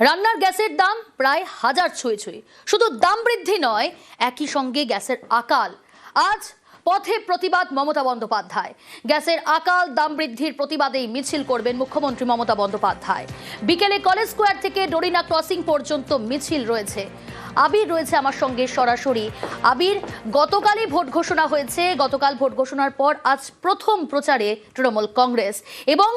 রান্নার গ্যাসের দাম প্রায় 1000 ছুঁই ছুঁই। শুধু দাম বৃদ্ধি নয়, একই সঙ্গে গ্যাসের আকাল। আজ পথে প্রতিবাদ মমতা বন্দ্যোপাধ্যায়। গ্যাসের আকাল দাম বৃদ্ধির প্রতিবাদেই মিছিল করবেন মুখ্যমন্ত্রী মমতা বন্দ্যোপাধ্যায়। বিকেলে কলেজ স্কোয়ার থেকে ডরিনা ক্রসিং পর্যন্ত মিছিল রয়েছে। আবির রয়েছে আমার সঙ্গে সরাসরি। আবির, গতকালই ভোট ঘোষণা হয়েছে। গতকাল ভোট ঘোষণার পর আজ প্রথম প্রচারে তৃণমূল কংগ্রেস এবং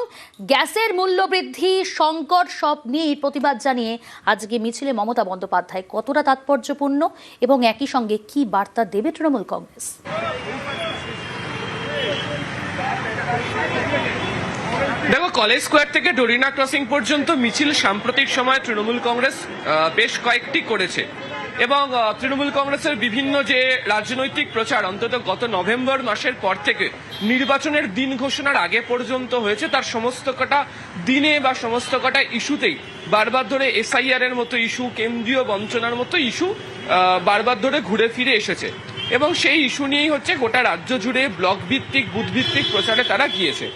গ্যাসের মূল্য বৃদ্ধি, সংকট সব নিয়ে প্রতিবাদ জানিয়ে আজকে মিছিলে মমতা বন্দ্যোপাধ্যায় কতটা তাৎপর্যপূর্ণ এবং একই সঙ্গে কি বার্তা দেবে তৃণমূল কংগ্রেস? দেখো, কলেজ স্কোয়ার থেকে ডরিনা ক্রসিং পর্যন্ত মিছিল সাম্প্রতিক সময় তৃণমূল কংগ্রেস বেশ কয়েকটি করেছে এবং তৃণমূল কংগ্রেসের বিভিন্ন যে রাজনৈতিক প্রচার অন্তত গত নভেম্বর মাসের পর থেকে নির্বাচনের দিন ঘোষণার আগে পর্যন্ত হয়েছে, তার সমস্ত কটা দিনে বা সমস্ত কটা ইস্যুতেই বারবার ধরে এসআইআর এর মতো ইস্যু, কেন্দ্রীয় বঞ্চনার মতো ইস্যু বারবার ধরে ঘুরে ফিরে এসেছে এবং সেই ইস্যু নিয়েই হচ্ছে গোটা রাজ্য জুড়ে ব্লক ভিত্তিক, বুথ ভিত্তিক প্রচারে তারা গিয়েছে।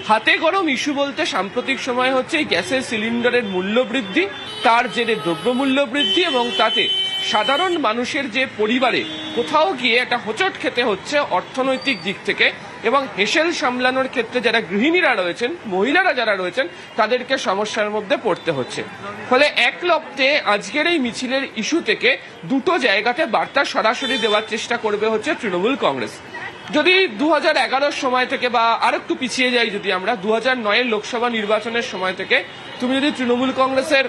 হাতে গরম ইস্যু বলতে সাম্প্রতিক সময় হচ্ছে গ্যাসের সিলিন্ডারের মূল্য বৃদ্ধি, তার জেরে দ্রব্যমূল্য বৃদ্ধি এবং তাতে সাধারণ মানুষের যে পরিবারে কোথাও গিয়ে একটা হোঁচট খেতে হচ্ছে অর্থনৈতিক দিক থেকে এবং হেসেল সামলানোর ক্ষেত্রে যারা গৃহিণীরা রয়েছেন, মহিলারা যারা রয়েছেন, তাদেরকে সমস্যার মধ্যে পড়তে হচ্ছে। ফলে এক লপ্তে আজকের এই মিছিলের ইস্যু থেকে দুটো জায়গাতে বার্তা সরাসরি দেওয়ার চেষ্টা করবে হচ্ছে তৃণমূল কংগ্রেস। যদি 2011 সময় থেকে বা আর একটু পিছিয়ে যাই, যদি আমরা 2009 লোকসভা নির্বাচনের সময় থেকে তুমি যদি তৃণমূল কংগ্রেসের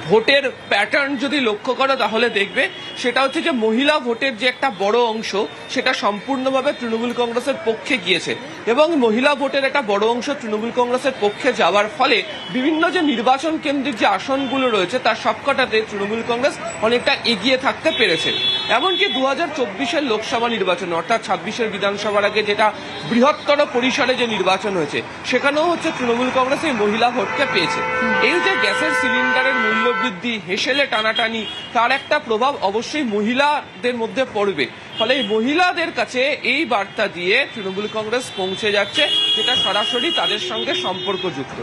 ভোটের প্যাটার্ন যদি লক্ষ্য করো তাহলে দেখবে সেটা হচ্ছে যে মহিলা ভোটের যে একটা বড় অংশ সেটা সম্পূর্ণভাবে তৃণমূল কংগ্রেসের পক্ষে গিয়েছে এবং মহিলা ভোটের একটা বড় অংশ তৃণমূল কংগ্রেসের পক্ষে যাওয়ার ফলে বিভিন্ন যে নির্বাচন কেন্দ্রিক যে আসনগুলো রয়েছে তার সবকটাতে তৃণমূল কংগ্রেস অনেকটা এগিয়ে থাকতে পেরেছে। এমনকি 2024 লোকসভা নির্বাচন অর্থাৎ 26 বিধানসভার আগে যেটা বৃহত্তর পরিসরে যে নির্বাচন হয়েছে সেখানেও হচ্ছে তৃণমূল কংগ্রেস এই মহিলা ভোটকে পেয়েছে। এই যে গ্যাসের সিলিন্ডারের মূল্য বৃদ্ধি, হেসেলে টানাটানি, তার একটা প্রভাব অবশ্যই মহিলাদের মধ্যে পড়বে। ফলে এই মহিলাদের কাছে এই বার্তা দিয়ে তৃণমূল কংগ্রেস পৌঁছে যাচ্ছে, যেটা সরাসরি তাদের সঙ্গে সম্পর্কযুক্ত।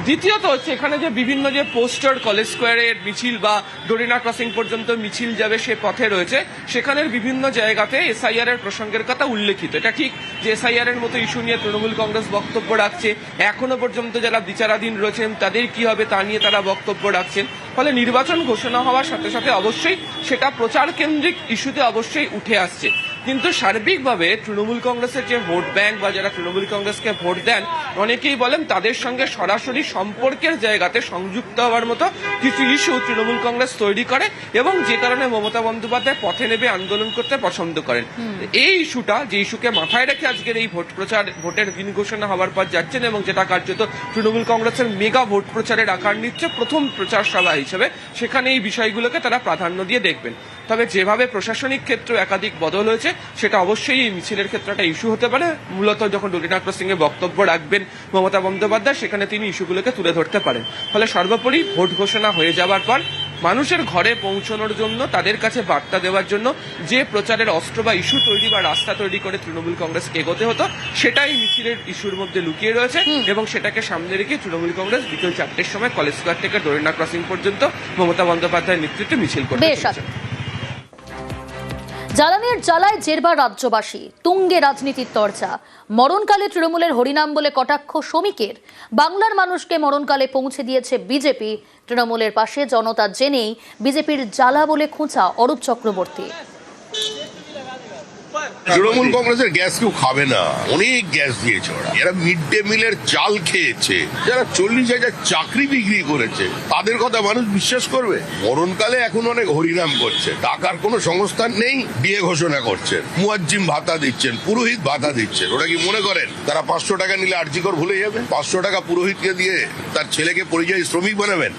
দ্বিতীয়ত হচ্ছে এখানে যে বিভিন্ন যে পোস্টার কলেজ স্কোয়ারের মিছিল বা ডরিনা ক্রসিং পর্যন্ত মিছিল যাবে সে পথে রয়েছে, সেখানের বিভিন্ন জায়গাতে এসআইআর এর প্রসঙ্গের কথা উল্লেখিত। এটা ঠিক যে এসআইআর এর মতো ইস্যু নিয়ে তৃণমূল কংগ্রেস বক্তব্য রাখছে, এখনো পর্যন্ত যারা বিচারাধীন রয়েছেন তাদের কি হবে তা নিয়ে তারা বক্তব্য রাখছেন। ফলে নির্বাচন ঘোষণা হওয়ার সাথে সাথে অবশ্যই সেটা প্রচার কেন্দ্রিক ইস্যুতে অবশ্যই উঠে আসছে। কিন্তু সার্বিকভাবে তৃণমূল কংগ্রেসের যে ভোট ব্যাংক বা যারা তৃণমূল কংগ্রেসকে ভোট দেন অনেকেই বলেন তাদের সঙ্গে সরাসরি সম্পর্কের জায়গাতে সংযুক্ত হওয়ার মতো কিছু ইস্যু তৃণমূল কংগ্রেস তৈরি করে এবং যে কারণে মমতা বন্দ্যোপাধ্যায় পথে নেমে আন্দোলন করতে পছন্দ করেন। এই ইস্যুটা, যে ইস্যুকে মাথায় রেখে আজকের এই ভোট প্রচার, ভোটের দিন ঘোষণা হওয়ার পর যাচ্ছেন এবং যেটা কার্যত তৃণমূল কংগ্রেসের মেগা ভোট প্রচারের আকার নিচ্ছে প্রথম প্রচার সভা হিসেবে, সেখানে এই বিষয়গুলোকে তারা প্রাধান্য দিয়ে দেখবেন। তবে যেভাবে প্রশাসনিক ক্ষেত্রে একাধিক বদল হয়েছে সেটা অবশ্যই এই মিছিলের ক্ষেত্রে একটা ইস্যু হতে পারে। মূলত যখন ডরিনা ক্রসিং এ বক্তব্য রাখবেন মমতা বন্দ্যোপাধ্যায় সেখানে তিনি ইস্যুগুলোকে তুলে ধরতে পারেন। ফলে সর্বোপরি ভোট ঘোষণা হয়ে যাওয়ার পর মানুষের ঘরে পৌঁছানোর জন্য, তাদের কাছে বার্তা দেওয়ার জন্য যে প্রচারের অস্ত্র বা ইস্যু তৈরি বা রাস্তা তৈরি করে তৃণমূল কংগ্রেসকে এগোতে হতো সেটাই মিছিলের ইস্যুর মধ্যে লুকিয়ে রয়েছে এবং সেটাকে সামনে রেখে তৃণমূল কংগ্রেস বিকেল 4টের সময় কলেজ স্কোয়ার থেকে ডরিনা ক্রসিং পর্যন্ত মমতা বন্দ্যোপাধ্যায়ের নেতৃত্বে মিছিল করতে চলেছে। জ্বালানির জ্বালায় জেরবার রাজ্যবাসী, তুঙ্গে রাজনীতির চর্চা। মরণকালে তৃণমূলের হরিনাম বলে কটাক্ষ শ্রমিকের। বাংলার মানুষকে মরণকালে পৌঁছে দিয়েছে বিজেপি। তৃণমূলের পাশে জনতা জেনেই বিজেপির জ্বালা বলে খোঁচা অরূপ চক্রবর্তী। তৃণমূল কংগ্রেসের গ্যাস কেউ খাবে না, অনেক গ্যাস দিয়েছে ওরা। এরা মিড ডে মিলের চাল খেয়েছে, যারা 40,000 চাকরি বিক্রি করেছে তাদের কথা মানুষ বিশ্বাস করবে? মরণকালে এখন অনেক হরিনাম করছে, টাকার কোনো সংস্থান নেই, বিয়ে ঘোষণা করছেন, মুয়াজ্জিম ভাতা দিচ্ছেন, পুরোহিত ভাতা দিচ্ছেন। ওরা কি মনে করেন তারা 500 টাকা নিলে আরজিকর ভুলে যাবে? 500 টাকা পুরোহিতকে দিয়ে তার ছেলেকে পরিযায়ী শ্রমিক বানাবেন?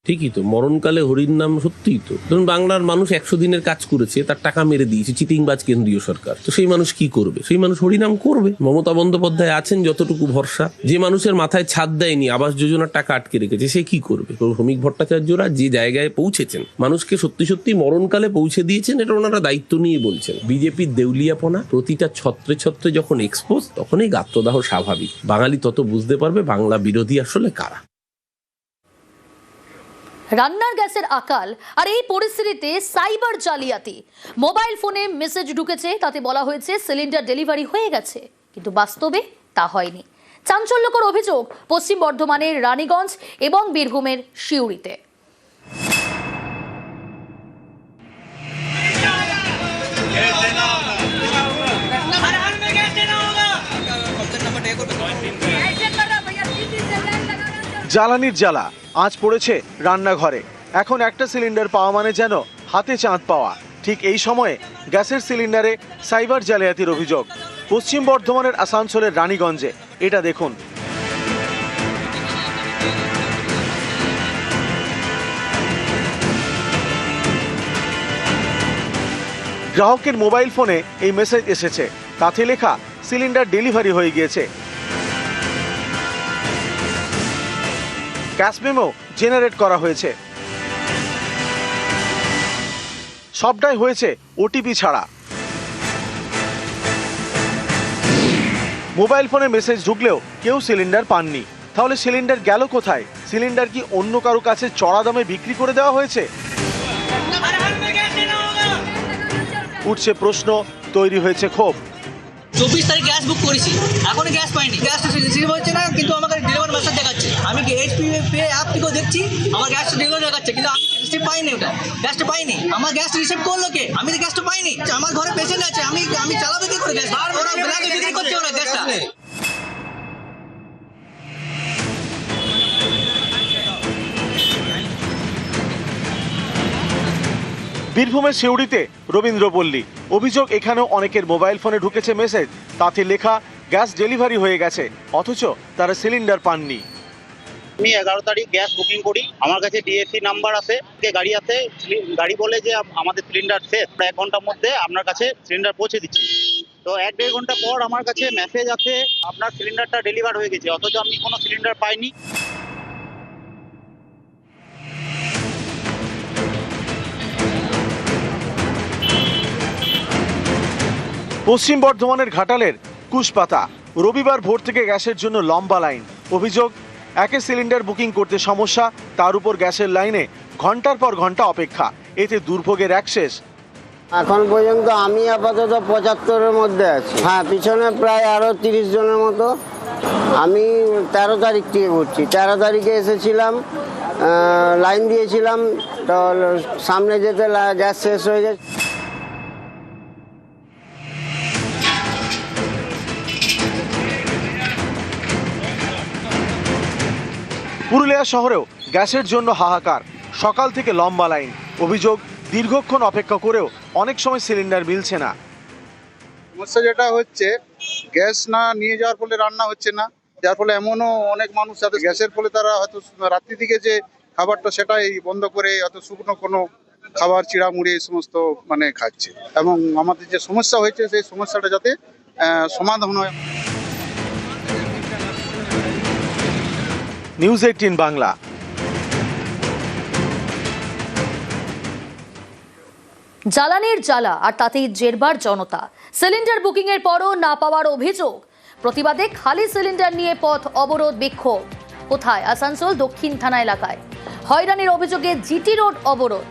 ঠিকই তো, মরণকালে হরির নাম। সত্যিই তো, ধরুন বাংলার মানুষ 100 দিনের কাজ করেছে, তার টাকা মেরে দিয়েছে চিটিংবাজ কেন্দ্রীয় সরকার, তো সেই মানুষ কি করবে? সেই মানুষ হরিনাম করবে। মমতা বন্দ্যোপাধ্যায় আছেন যতটুকু ভরসা। যে মানুষের মাথায় ছাদ দেয়নি, আবাস যোজনার টাকা আটকে রেখেছে, সে কি করবে? শ্রমিক ভট্টাচার্যরা যে জায়গায় পৌঁছেছেন, মানুষকে সত্যি সত্যি মরণকালে পৌঁছে দিয়েছেন, এটা ওনারা দায়িত্ব নিয়ে বলছেন। বিজেপির দেউলিয়াপনা প্রতিটা ছত্রে ছত্রে যখন এক্সপোজ, তখনই গাত্রদাহ স্বাভাবিক। বাঙালি তত বুঝতে পারবে বাংলা বিরোধী আসলে কারা। রান্নার গ্যাসের আকাল আর এই পরিস্থিতিতে সাইবার জালিয়াতি। মোবাইল ফোনে মেসেজ ঢুকেছে, তাতে বলা হয়েছে সিলিন্ডার ডেলিভারি হয়ে গেছে, কিন্তু বাস্তবে তা হয়নি। চাঞ্চল্যকর অভিযোগ পশ্চিম বর্ধমানের রানীগঞ্জ এবং বীরভূমের সিউড়িতে। জ্বালানির জ্বালা আজ পড়েছে রান্নাঘরে। এখন একটা সিলিন্ডার পাওয়া মানে যেন হাতে চাঁদ পাওয়া। ঠিক এই সময়ে গ্যাসের সিলিন্ডারে সাইবার জালিয়াতির অভিযোগ পশ্চিম বর্ধমানের আসানসোলের রানীগঞ্জে। এটা দেখুন। গ্রাহকের মোবাইল ফোনে এই মেসেজ এসেছে, তাতে লেখা সিলিন্ডার ডেলিভারি হয়ে গিয়েছে। গ্যাস মেমো জেনারেট করা হয়েছে। সবটাই হয়েছে ওটিপি ছাড়া। মোবাইল ফোনে মেসেজ ঢুকলেও কেউ সিলিন্ডার পাননি। তাহলে সিলিন্ডার গেল কোথায়? সিলিন্ডার কি অন্য কারো কাছে চড়া দামে বিক্রি করে দেওয়া হয়েছে? উঠছে প্রশ্ন, তৈরি হয়েছে ক্ষোভ। 24 তারিখ গ্যাস বুক করেছি, এখনো গ্যাস পাইনি। গ্যাসটা রিসিভ হচ্ছে না, কিন্তু আমাকে ডেলিভারি মেসেজ দেখাচ্ছে। আমি এইচপি পে অ্যাপ থেকেও দেখছি আমার গ্যাসটা ডেলিভারি দেখাচ্ছে, কিন্তু আমি রিসিভ পাইনি। ওটা গ্যাসটা পাইনি। আমার গ্যাসটা রিসিভ করলো কে? আমি তো গ্যাসটা পাইনি। আমার ঘরে পেশেন্ট আছে, আমি চালাবো কি করে গ্যাস? ওরা ব্ল্যাকে বিক্রি করছে ওরা গ্যাসটা। বীরভূমের সিউড়িতে রবীন্দ্রপল্লী। অভিযোগ এখানেও অনেকের মোবাইল ফোনে ঢুকেছে মেসেজ, তাতে লেখা গ্যাস ডেলিভারি হয়ে গেছে, অথচ তারা সিলিন্ডার পাননি। আমি 11 তারিখ গ্যাস বুকিং করি, আমার কাছে ডিএসসি নাম্বার আছে, গাড়ি আছে, গাড়ি বলে যে আমাদের সিলিন্ডার শেষ, 1 ঘন্টার মধ্যে আপনার কাছে সিলিন্ডার পৌঁছে দিচ্ছি। তো 1-1.5 ঘন্টা পর আমার কাছে মেসেজ আছে আপনার সিলিন্ডারটা ডেলিভার হয়ে গেছে, অথচ আমি কোনো সিলিন্ডার পাইনি। পশ্চিম বর্ধমানের ঘাটালের কুশপাতা। রবিবার ভোর থেকে গ্যাসের জন্য লম্বা লাইন। অভিযোগ, একে সিলিন্ডার বুকিং করতে সমস্যা, তার উপর গ্যাসের লাইনে ঘন্টার পর ঘন্টা অপেক্ষা। এতে দুর্ভোগের এক শেষ। এখন পর্যন্ত আমি আপাতত 75-এর মধ্যে আছি। হ্যাঁ, পিছনে প্রায় আরও 30 জনের মতো। আমি 13 তারিখ থেকে করছি। 13 তারিখে এসেছিলাম, লাইন দিয়েছিলাম, তো সামনে যেতে গ্যাস শেষ হয়ে যায়। পুরুলিয়া শহরেও গ্যাসের জন্য হাহাকার। সকাল থেকে লম্বা লাইন। অভিযোগ, দীর্ঘক্ষণ অপেক্ষা করেও অনেক সময় সিলিন্ডার মিলছে না। সমস্যা যেটা হচ্ছে, গ্যাস না নিয়ে যাওয়ার ফলে রান্না হচ্ছে না, যার ফলে এমনও অনেক মানুষ যাতে গ্যাসের ফলে তারা হয়তো রাত্রি থেকে যে খাবারটা সেটাই বন্ধ করে হয়তো শুকনো কোনো খাবার, চিড়ামুড়ি এই সমস্ত খাচ্ছে। এবং আমাদের যে সমস্যা হয়েছে সেই সমস্যাটা যাতে সমাধান হয়। নিউজ 18 বাংলা। জ্বালানির জ্বালা আর তাতেই জেরবার জনতা। সিলিন্ডার বুকিং এর পরও না পাওয়ার অভিযোগ। প্রতিবাদে খালি সিলিন্ডার নিয়ে পথ অবরোধ, বিক্ষোভ। কোথায়? আসানসোল দক্ষিণ থানা এলাকায় হয়রানির অভিযোগে জিটি রোড অবরোধ।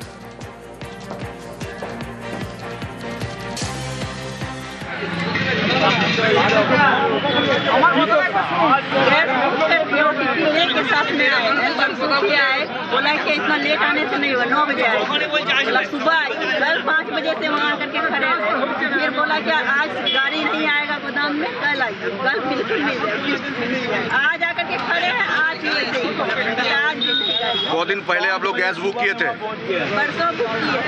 बोला कि इतना लेट आने से नहीं हुआ, 9 बजे आए। बोला सुबह कल 5 बजे से वहाँ करके खड़े हैं। फिर बोला कि आज गाड़ी नहीं आएगा गोदाम में, कल आएगी। कल बिल्कुल नहीं जाएगी। आज आकर के खड़े हैं, आज ही आज भी नहीं जाएगी। 2 दिन पहले आप लोग गैस बुक किए थे? परसों बुक किए,